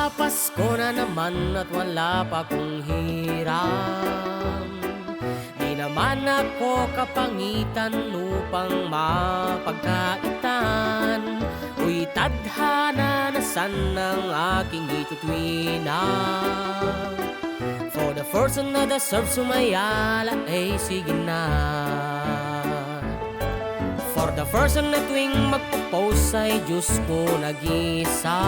Magpapasko na naman at wala pa kong hiram. Di naman ako kapangitan upang mapagkaitan. Uy, tadhana na sanang aking itutuwina. For the person na deserve sumayala, ay sige na. For the person na tuwing magpo-post ay Diyos ko nag-isa.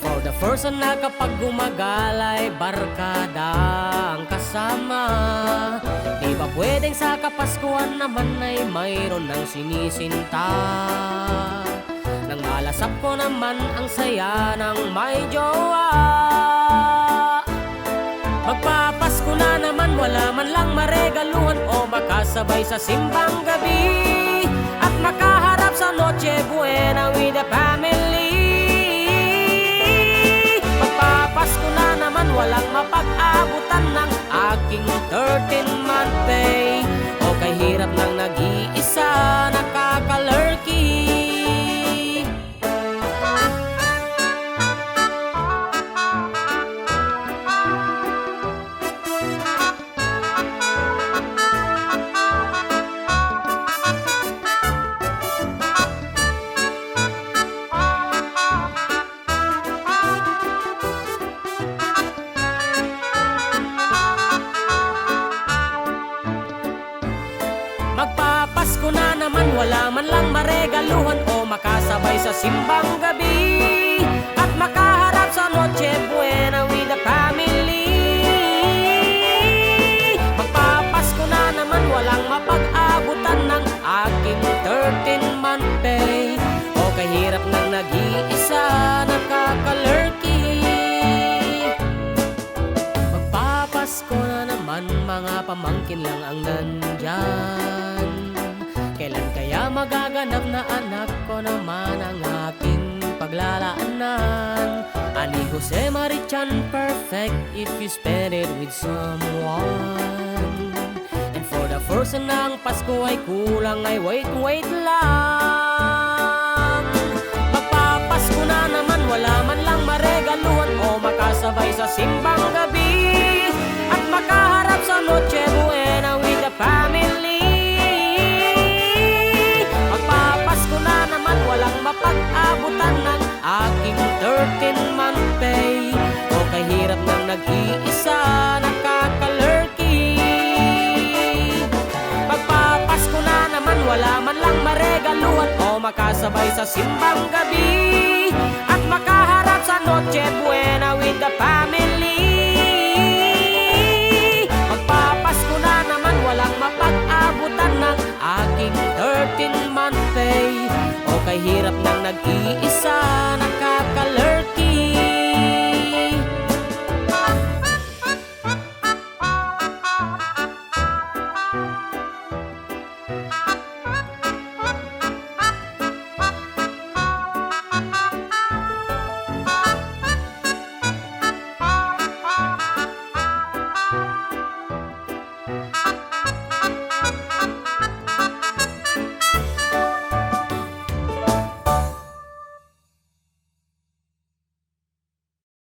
For the person na kapag gumagalay barkada ang kasama. Di ba pwedeng sa Kapaskuhan naman ay mayroon ng sinisinta? Nang malasap ko naman ang saya ng may jowa. Magpapasko na naman, wala man lang maregaluhan o makasabay sa simbang gabi at makaharap sa Noche Buena with the family. Magpapasko na naman, walang mapag-abutan ng aking 13-month pay. O kay hirap ng nag-iisa, nakakalurky. Magpapasko na naman, wala man lang maregaluhan o makasabay sa simbang gabi at makaharap sa Noche Buena with the family. Magpapasko na naman, walang mapag-abutan ng aking 13-month pay. O kahirap ng nag-iisa, nakakalurky. Magpapasko na naman, mga pamangkin lang ang nandyan. Kailan kaya magaganap na anak ko naman ang aking paglalaanan? Ani Jose Marichan, perfect if you spend it with someone. And for the first na ang Pasko ay kulang ay wait lang. Magpapasko na naman, wala man lang maregaluhan o makasabay sa simbang gabi at makaharap sa Noche Buena with the family. Magpapasko na naman, walang mapag-abutan ng aking 13-month pay. O kahirap ng nag-iisa, nakakalurky. Magpapasko na naman, wala man lang maregaluhan o makasabay sa simbang gabi at makaharap sa Noche Buena with the family. Magpapasko na naman, walang mapag-abutan ng aking 13-month pay. O kahirap ng nag-iisa,